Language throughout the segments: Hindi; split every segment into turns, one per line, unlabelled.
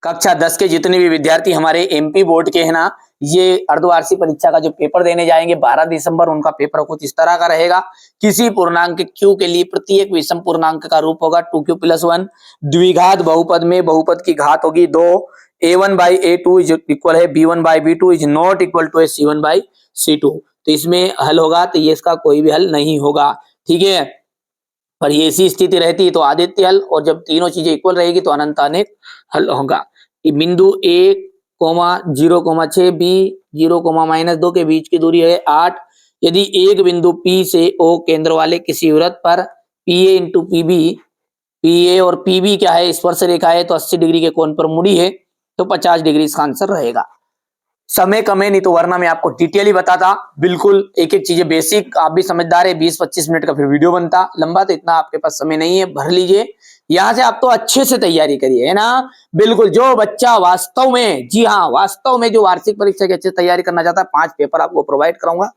कक्षा 10 के जितने भी विद्यार्थी हमारे एमपी बोर्ड के हैं ना, ये अर्धवार्षिक परीक्षा का जो पेपर देने जाएंगे 12 दिसंबर, उनका पेपर कुछ इस तरह का रहेगा। किसी पूर्णांक q के लिए प्रत्येक विषम पूर्णांक का रूप होगा 2q + 1। द्विघात बहुपद में बहुपद की घात होगी 2। a1/a2 इज इक्वल है b1/b2 is not equal to c1/c2। तो इसमें हल होगा, तो ये इसका कोई भी हल नहीं होगा, ठीक है। पर ये ऐसी स्थिति रहती है तो आदित्य हल, और जब तीनों चीजें इक्वल रहेगी तो अनंत अनेक हल होगा। बिंदु 1,0,6 b 0,-2 के बीच की दूरी है 8। यदि एक बिंदु P से O केंद्र वाले किसी वृत्त पर PA × PB, PA और PB क्या है, स्पर्श रेखा है, तो 80 डिग्री के कोण पर मुड़ी है, तो 50 डिग्री इसका आंसर रहेगा। समय कम है, नहीं तो वरना मैं आपको डिटेल ही बताता, बिल्कुल एक एक चीजें बेसिक, आप भी समझदार है। 20-25 मिनट का फिर वीडियो बनता लंबा, तो इतना आपके पास समय नहीं है, भर लीजिए। यहाँ से आप तो अच्छे से तैयारी करिए, है ना। बिल्कुल जो बच्चा वास्तव में, जी हाँ, वास्तव में जो वार्षिक परीक्षा की अच्छे से तैयारी करना चाहता है, 5 पेपर आपको प्रोवाइड कराऊंगा,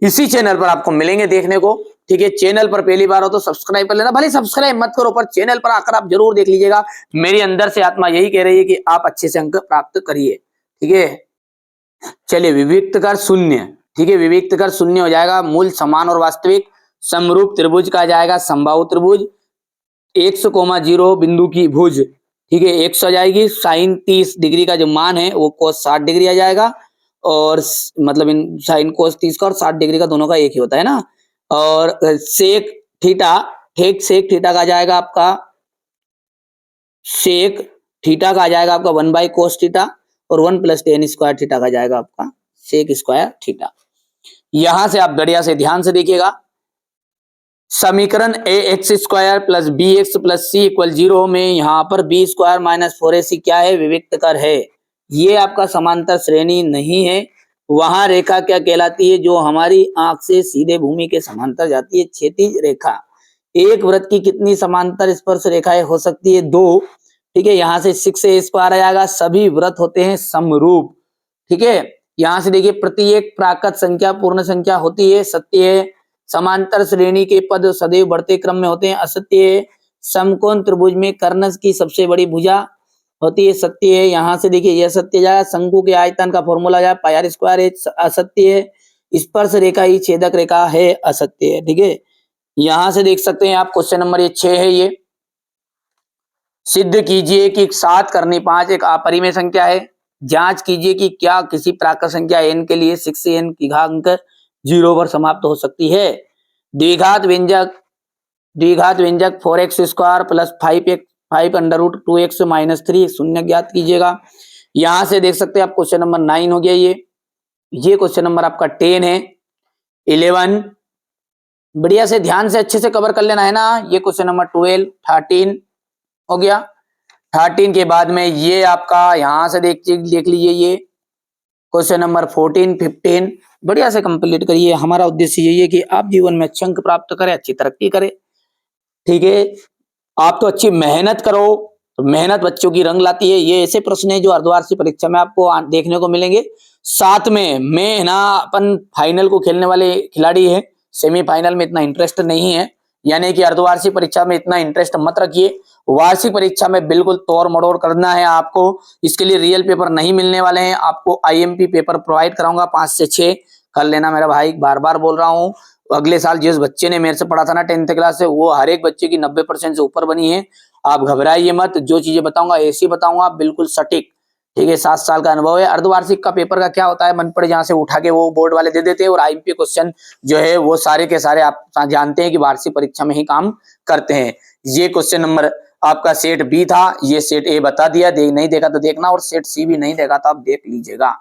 इसी चैनल पर आपको मिलेंगे देखने को, ठीक है। चैनल पर पहली बार हो तो सब्सक्राइब कर लेना, भले सब्सक्राइब मत करो पर चैनल पर आकर आप जरूर देख लीजिएगा। मेरी अंदर से आत्मा यही कह रही है कि आप अच्छे से अंक प्राप्त करिए, ठीक है। चलिए, विविक्त कर शून्य, ठीक है। विविक्त कर शून्य हो जाएगा, मूल समान और वास्तविक समरूप त्रिभुज का जाएगा समबाहु त्रिभुज। 100,0 बिंदु की भुज, ठीक है, 100 आ जाएगी। साइन 30 डिग्री का जो मान है वो कोस 60 डिग्री आ जाएगा, और मतलब इन साइन कोस 30 का और 60 डिग्री का दोनों का एक ही होता है ना। और सेक थीटा, ठीक, सेक थीटा का आ जाएगा आपका, सेक थीटा का आ जाएगा आपका 1/cos थीटा, और 1 + tan स्क्वायर थीटा का जाएगा आपका सेक स्क्वायर थीटा। यहां से आप बढ़िया से ध्यान से देखिएगा, समीकरण ax² + bx + c = 0 में यहाँ पर b² - 4ac क्या है, विविक्त कर है। ये आपका समांतर श्रेणी नहीं है। वहां रेखा क्या कहलाती है, जो हमारी आंख से सीधे भूमि के समांतर जाती है, क्षैतिज रेखा। एक वृत्त की कितनी समांतर स्पर्श रेखाएं हो सकती है, 2, ठीक है। यहाँ से 6a² आ जाएगा, सभी वृत्त होते हैं समरूप, ठीक है। यहाँ से देखिए, प्रत्येक प्राकृत संख्या पूर्ण संख्या होती है, सत्य है। समांतर श्रेणी के पद सदैव बढ़ते क्रम में होते हैं, असत्य है। समकोण त्रिभुज में कर्ण की सबसे बड़ी भुजा होती है, सत्य है। यहाँ से देखिए यह सत्य जाएगा। शंकु के आयतन का फॉर्मूला जाए πr² है, असत्य है। स्पर्श रेखा ही छेदक रेखा है, असत्य है, ठीक है। यहाँ से देख सकते हैं आप, क्वेश्चन नंबर ये 6 है। ये सिद्ध कीजिए कि 7 करनी 5 एक अपरिमेय संख्या है। जांच कीजिए कि क्या किसी प्राकृत संख्या n के लिए 6n की घातांक 0 पर समाप्त हो सकती है। द्विघात व्यंजक 4x² + 5 √ 2x - 3 ज्ञात कीजिएगा। यहां से देख सकते हैं आप, क्वेश्चन नंबर 9 हो गया। ये क्वेश्चन नंबर आपका 10 है। 11 बढ़िया से ध्यान से अच्छे से कवर कर लेना है ना। ये क्वेश्चन नंबर 12, 13 हो गया। 13 के बाद में ये आपका यहां से देख लीजिए, ये क्वेश्चन नंबर 14, 15 बढ़िया से कंप्लीट करिए। हमारा उद्देश्य यही है कि आप जीवन में अच्छे अंक प्राप्त करें, अच्छी तरक्की करें, ठीक है। आप तो अच्छी मेहनत करो, तो मेहनत बच्चों की रंग लाती है। ये ऐसे प्रश्न है जो अर्धवार्षिक परीक्षा में आपको देखने को मिलेंगे। साथ में मैं ना, अपन फाइनल को खेलने वाले खिलाड़ी है, सेमीफाइनल में इतना इंटरेस्ट नहीं है, यानी कि अर्धवार्षिक परीक्षा में इतना इंटरेस्ट मत रखिए। वार्षिक परीक्षा में बिल्कुल तोड़ मड़ोड़ करना है आपको। इसके लिए रियल पेपर नहीं मिलने वाले हैं, आपको IMP पेपर प्रोवाइड कराऊंगा 5 से 6 कर लेना मेरा भाई, बार बार बोल रहा हूँ। अगले साल जिस बच्चे ने मेरे से पढ़ा था ना 10th क्लास से, वो हर एक बच्चे की 90% से ऊपर बनी है। आप घबराइए मत, जो चीजें बताऊंगा ऐसी बताऊंगा, बिल्कुल सटीक, ठीक है। 7 साल का अनुभव है। अर्धवार्षिक का पेपर का क्या होता है, मन पड़े जहां से उठा के वो बोर्ड वाले दे देते हैं, और IMP क्वेश्चन जो है वो सारे के सारे आप जानते हैं कि वार्षिक परीक्षा में ही काम करते हैं। ये क्वेश्चन नंबर आपका सेट B था, ये सेट A बता दिया, नहीं देखा तो देखना, और सेट C भी नहीं देखा तो आप देख लीजिएगा।